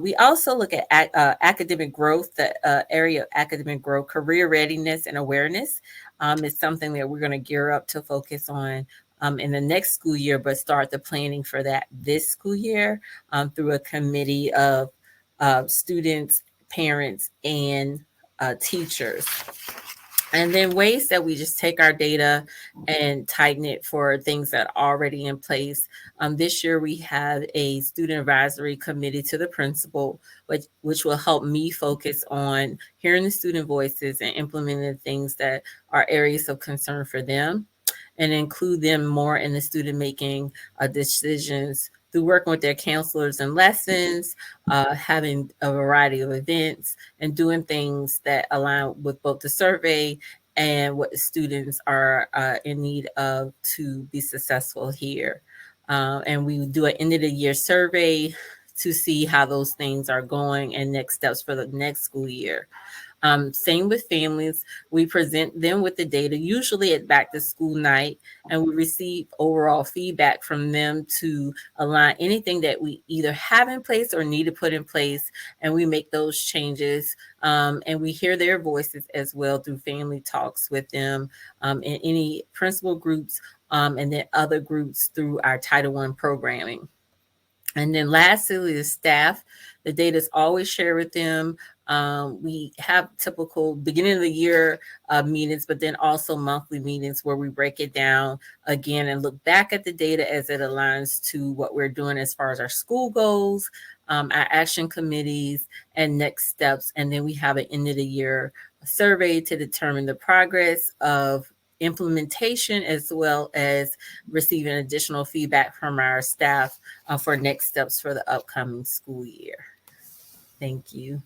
We also look at academic growth, the area of academic growth, career readiness and awareness is something that we're going to gear up to focus on in the next school year, but start the planning for that this school year through a committee of students, parents, and teachers. And then ways that we just take our data and tighten it for things that are already in place. This year, we have a student advisory committee to the principal, which will help me focus on hearing the student voices and implementing the things that are areas of concern for them, and include them more in the student making decisions through working with their counselors and lessons, having a variety of events, and doing things that align with both the survey and what the students are in need of to be successful here. And we do an end of the year survey to see how those things are going and next steps for the next school year. Same with families. We present them with the data, usually at back to school night, and we receive overall feedback from them to align anything that we either have in place or need to put in place, and we make those changes. And we hear their voices as well through family talks with them and any principal groups and then other groups through our Title I programming. And then lastly, the staff, the data is always shared with them. We have typical beginning of the year meetings, but then also monthly meetings where we break it down again and look back at the data as it aligns to what we're doing as far as our school goals, our action committees, and next steps. And then we have an end of the year survey to determine the progress of implementation, as well as receiving additional feedback from our staff for next steps for the upcoming school year. Thank you.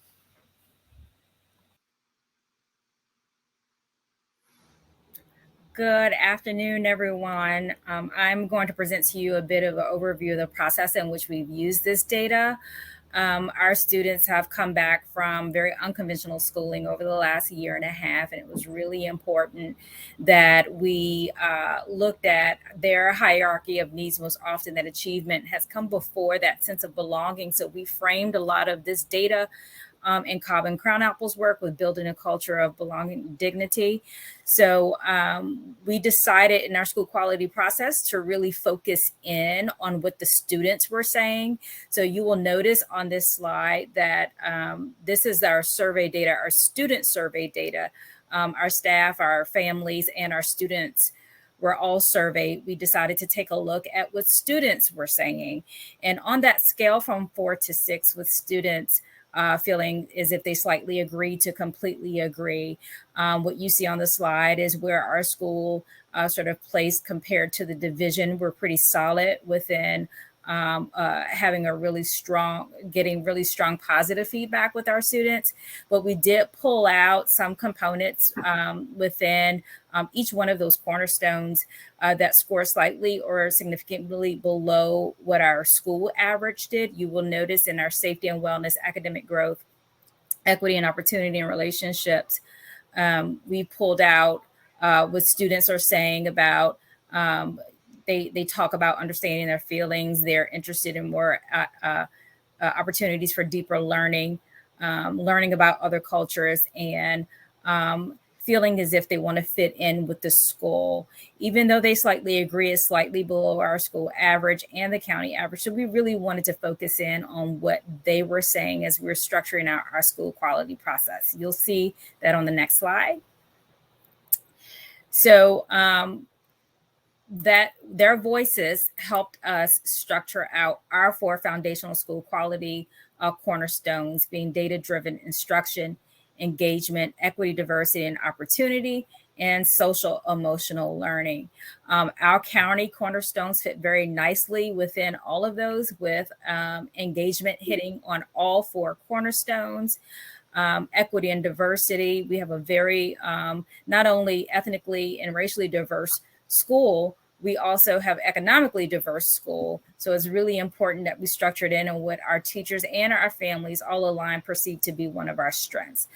Good afternoon, everyone. I'm going to present to you a bit of an overview of the process in which we've used this data. Our students have come back from very unconventional schooling over the last year and a half, and it was really important that we looked at their hierarchy of needs. Most often that achievement has come before that sense of belonging. So we framed a lot of this data in Cobb and Crown Apple's work with building a culture of belonging and dignity. So we decided in our school quality process to really focus in on what the students were saying. So you will notice on this slide that this is our survey data, our student survey data. Our staff, our families, and our students were all surveyed. We decided to take a look at what students were saying. And on that scale from 4 to 6 with students, feeling as if they slightly agree to completely agree. What you see on the slide is where our school sort of placed compared to the division. We're pretty solid within having getting really strong positive feedback with our students. But we did pull out some components within each one of those cornerstones that score slightly or significantly below what our school average did. You will notice in our safety and wellness, academic growth, equity and opportunity and relationships, we pulled out what students are saying about they talk about understanding their feelings. They're interested in more opportunities for deeper learning, learning about other cultures, and feeling as if they want to fit in with the school, even though they slightly agree is slightly below our school average and the county average. So we really wanted to focus in on what they were saying as we're structuring our school quality process. You'll see that on the next slide. So that their voices helped us structure out our 4 foundational school quality cornerstones, being data-driven instruction, engagement, equity, diversity, and opportunity, and social emotional learning. Our county cornerstones fit very nicely within all of those, with engagement hitting on all 4 cornerstones. Equity and diversity, we have a very not only ethnically and racially diverse school, we also have economically diverse school. So it's really important that we structure it in on what our teachers and our families all align perceive to be one of our strengths.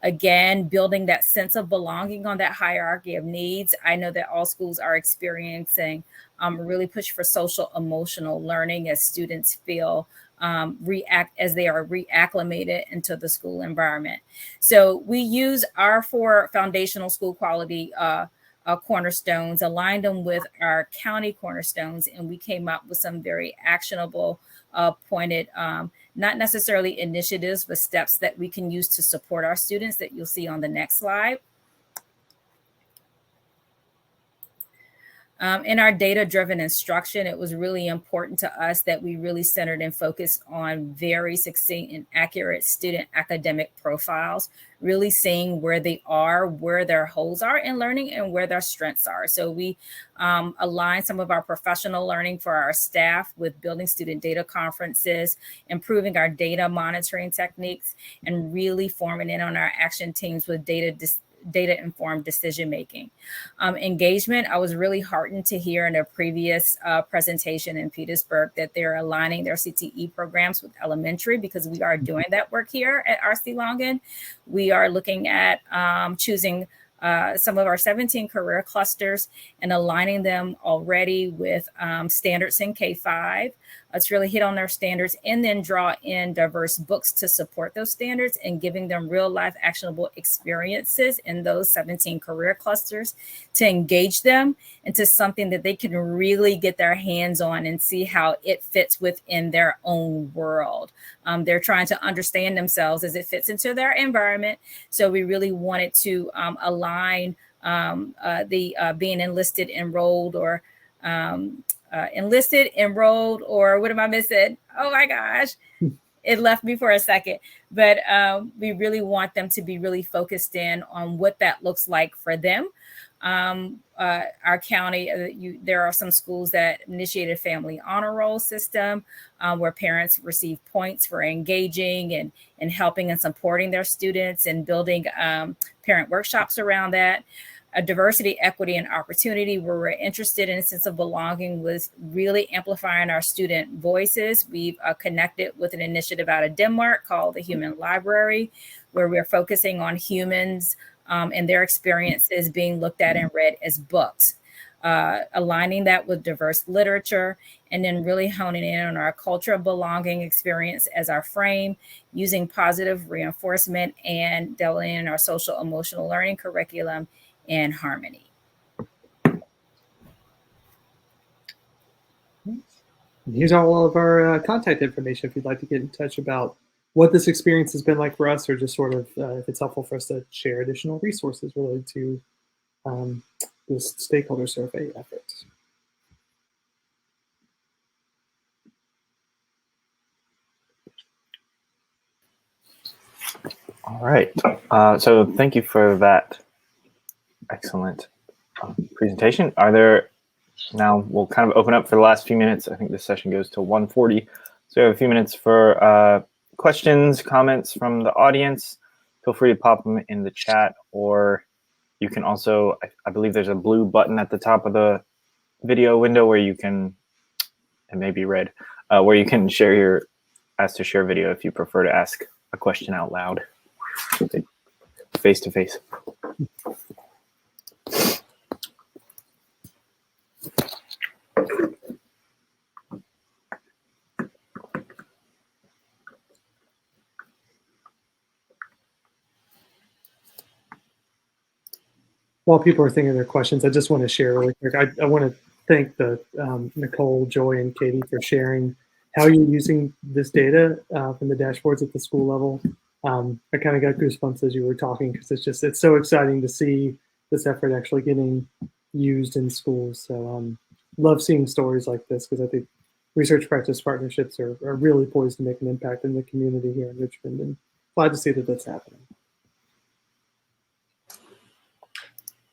Again, building that sense of belonging on that hierarchy of needs. I know that all schools are experiencing really push for social emotional learning as students feel as they are reacclimated into the school environment. So we use our 4 foundational school quality cornerstones, aligned them with our county cornerstones, and we came up with some very actionable, pointed, not necessarily initiatives, but steps that we can use to support our students that you'll see on the next slide. In our data-driven instruction, it was really important to us that we really centered and focused on very succinct and accurate student academic profiles, really seeing where they are, where their holes are in learning, and where their strengths are. So we aligned some of our professional learning for our staff with building student data conferences, improving our data monitoring techniques, and really forming in on our action teams with data-informed decision-making. Engagement, I was really heartened to hear in a previous presentation in Petersburg that they're aligning their CTE programs with elementary, because we are doing that work here at RC Longan. We are looking at choosing some of our 17 career clusters and aligning them already with standards in K-5. to really hit on their standards and then draw in diverse books to support those standards and giving them real life actionable experiences in those 17 career clusters to engage them into something that they can really get their hands on and see how it fits within their own world. They're trying to understand themselves as it fits into their environment. So we really wanted to align the being enlisted, enrolled, or what am I missing? Oh my gosh, it left me for a second. But we really want them to be really focused in on what that looks like for them. Our county, there are some schools that initiated a family honor roll system where parents receive points for engaging and helping and supporting their students and building parent workshops around that. A diversity, equity, and opportunity where we're interested in a sense of belonging was really amplifying our student voices. We've connected with an initiative out of Denmark called the Human Library, where we're focusing on humans and their experiences being looked at and read as books, aligning that with diverse literature, and then really honing in on our culture of belonging experience as our frame, using positive reinforcement and delving in our social emotional learning curriculum and harmony. Here's all of our contact information if you'd like to get in touch about what this experience has been like for us, or just sort of if it's helpful for us to share additional resources related to this stakeholder survey effort. All right. So thank you for that excellent presentation. Now we'll kind of open up for the last few minutes. I think this session goes till 1:40. So we have a few minutes for questions, comments from the audience. Feel free to pop them in the chat, or you can also, I believe there's a blue button at the top of the video window where you can, it may be red, where you can ask to share video if you prefer to ask a question out loud, face to face. While people are thinking of their questions, I just want to share really quick. I want to thank Nicole, Joy, and Katie for sharing how you're using this data from the dashboards at the school level. I kind of got goosebumps as you were talking, because it's so exciting to see this effort actually getting used in schools. So love seeing stories like this, because I think research practice partnerships are really poised to make an impact in the community here in Richmond, and glad to see that that's happening.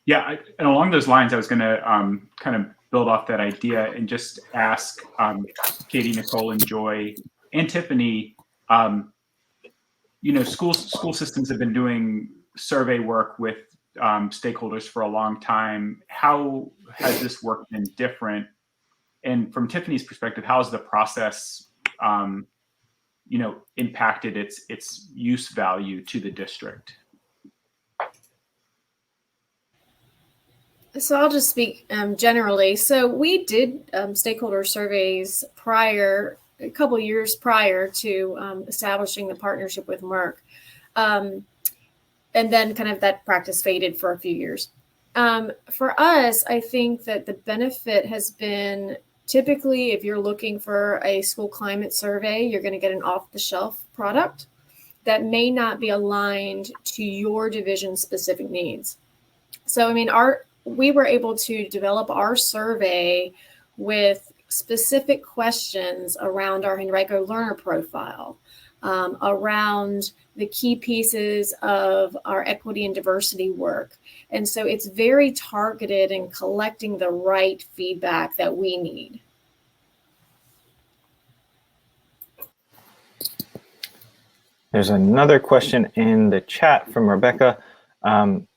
Yeah, and along those lines, I was going to kind of build off that idea and just ask Katie, Nicole, and Joy, and Tiffany. School systems have been doing survey work with stakeholders for a long time. How has this work been different? And from Tiffany's perspective, how has the process, impacted its use value to the district? So I'll just speak generally. So we did stakeholder surveys a couple years prior to establishing the partnership with Merc. And then kind of that practice faded for a few years. For us, I think that the benefit has been, typically, if you're looking for a school climate survey, you're going to get an off-the-shelf product that may not be aligned to your division's specific needs. So, I mean, we were able to develop our survey with specific questions around our Henrico learner profile, around the key pieces of our equity and diversity work. And so it's very targeted in collecting the right feedback that we need. There's another question in the chat from Rebecca.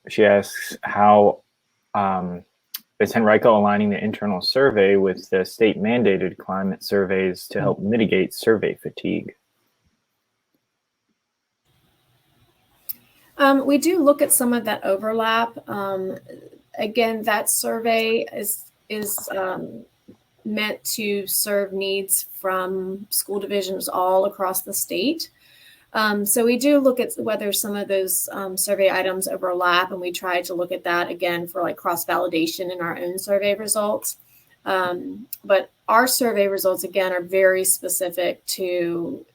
She asks, how is Henrico aligning the internal survey with the state mandated climate surveys to help mitigate survey fatigue? We do look at some of that overlap. Again, that survey is meant to serve needs from school divisions all across the state. So we do look at whether some of those survey items overlap, and we try to look at that again for like cross-validation in our own survey results. But our survey results, again, are very specific to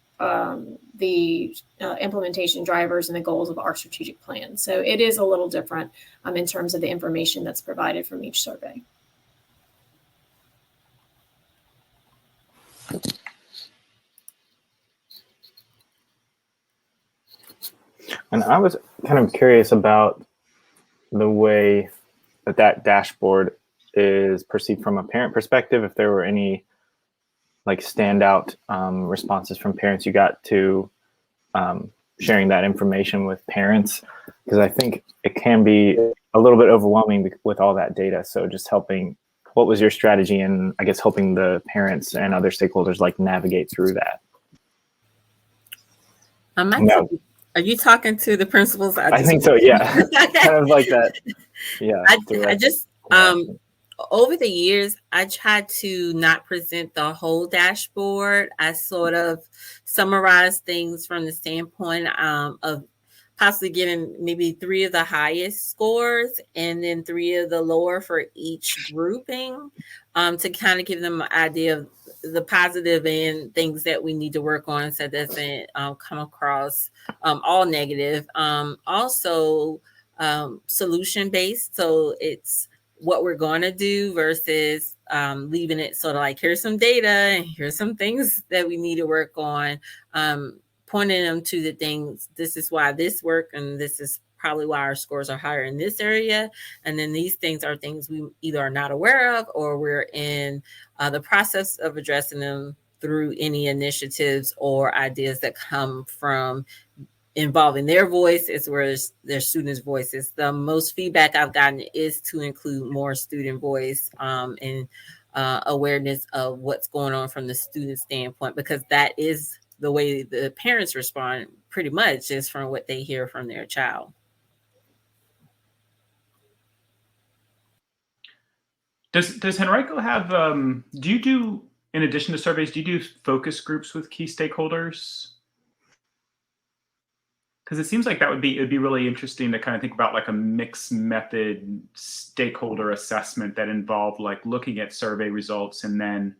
the implementation drivers and the goals of our strategic plan. So it is a little different in terms of the information that's provided from each survey. And I was kind of curious about the way that dashboard is perceived from a parent perspective, if there were any like standout responses from parents you got to sharing that information with parents, because I think it can be a little bit overwhelming with all that data. So just helping, what was your strategy in, I guess, helping the parents and other stakeholders like navigate through that? No. Are you talking to the principals? I think so, yeah. Kind of like that. Yeah. I just, over the years, I tried to not present the whole dashboard. I sort of summarized things from the standpoint of possibly giving maybe 3 of the highest scores and then 3 of the lower for each grouping, to kind of give them an idea of the positive and things that we need to work on so it doesn't come across all negative. Also, solution-based. So it's what we're going to do versus leaving it sort of like, here's some data and here's some things that we need to work on, pointing them to the things, this is why this worked and this is probably why our scores are higher in this area. And then these things are things we either are not aware of or we're in the process of addressing them through any initiatives or ideas that come from involving their voice as well as their students' voices. The most feedback I've gotten is to include more student voice and awareness of what's going on from the student standpoint, because that is the way the parents respond pretty much is from what they hear from their child. Does Henrico have, do you do, in addition to surveys, do you do focus groups with key stakeholders? Because it seems like it'd be really interesting to kind of think about like a mixed method stakeholder assessment that involved like looking at survey results and then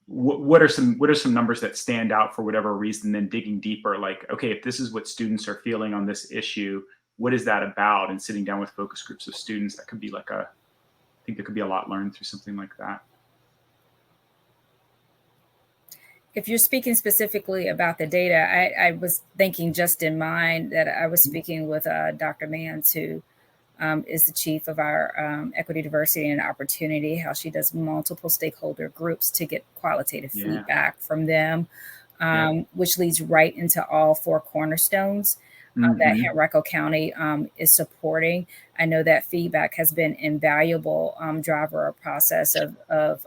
what are some numbers that stand out for whatever reason, then digging deeper, like, okay, if this is what students are feeling on this issue, what is that about? And sitting down with focus groups of students, that could be like I think there could be a lot learned through something like that. If you're speaking specifically about the data, I was thinking just in mind that I was speaking with Dr. Mans, who is the chief of our equity, diversity, and opportunity, how she does multiple stakeholder groups to get qualitative feedback from them, which leads right into all 4 cornerstones that Henrico County is supporting. I know that feedback has been invaluable driver or process of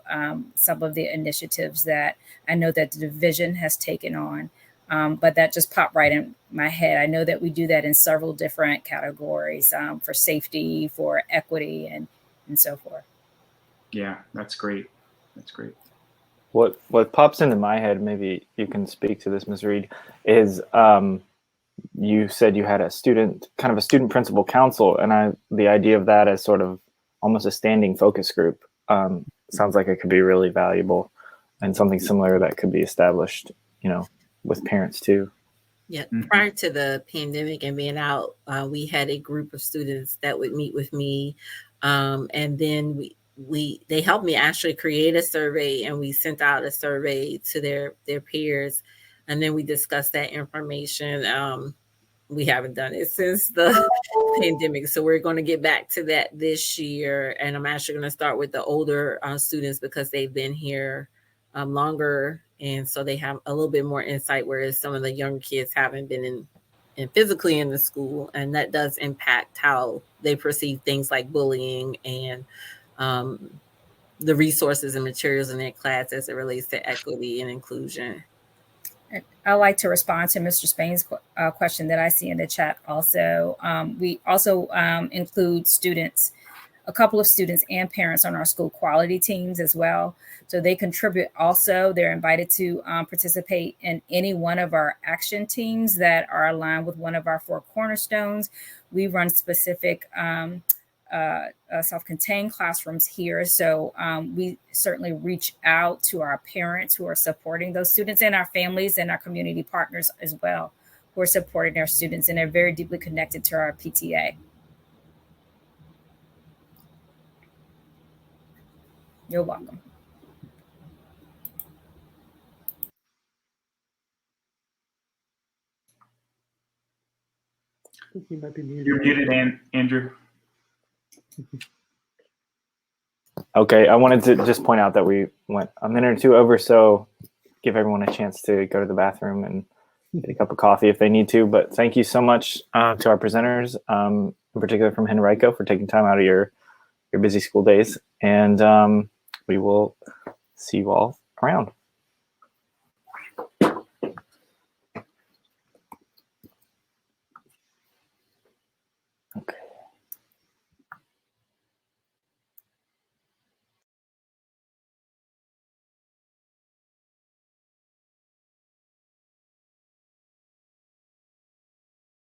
some of the initiatives that I know that the division has taken on. But that just popped right in my head. I know that we do that in several different categories for safety, for equity, and so forth. Yeah, that's great. That's great. What pops into my head, maybe you can speak to this, Ms. Reed, is you said you had a student principal council, and the idea of that as sort of almost a standing focus group sounds like it could be really valuable and something similar that could be established, with parents too. Yeah, prior to the pandemic and being out, we had a group of students that would meet with me, and then they helped me actually create a survey, and we sent out a survey to their peers, and then we discussed that information. We haven't done it since the pandemic, so we're going to get back to that this year, and I'm actually going to start with the older students because they've been here longer. And so they have a little bit more insight, whereas some of the young kids haven't been in physically in the school. And that does impact how they perceive things like bullying and the resources and materials in their class as it relates to equity and inclusion. I'd like to respond to Mr. Spain's question that I see in the chat also. We also include students a couple of students and parents on our school quality teams as well. So they contribute also. They're invited to participate in any one of our action teams that are aligned with one of our 4 cornerstones. We run specific self-contained classrooms here. So we certainly reach out to our parents who are supporting those students, and our families and our community partners as well, who are supporting their students, and they're very deeply connected to our PTA. You're welcome. I think you might be muted. You're muted, Andrew. Okay, I wanted to just point out that we went a minute or two over, so give everyone a chance to go to the bathroom and get a cup of coffee if they need to. But thank you so much to our presenters, in particular from Henrico, for taking time out of your busy school days. And we will see you all around.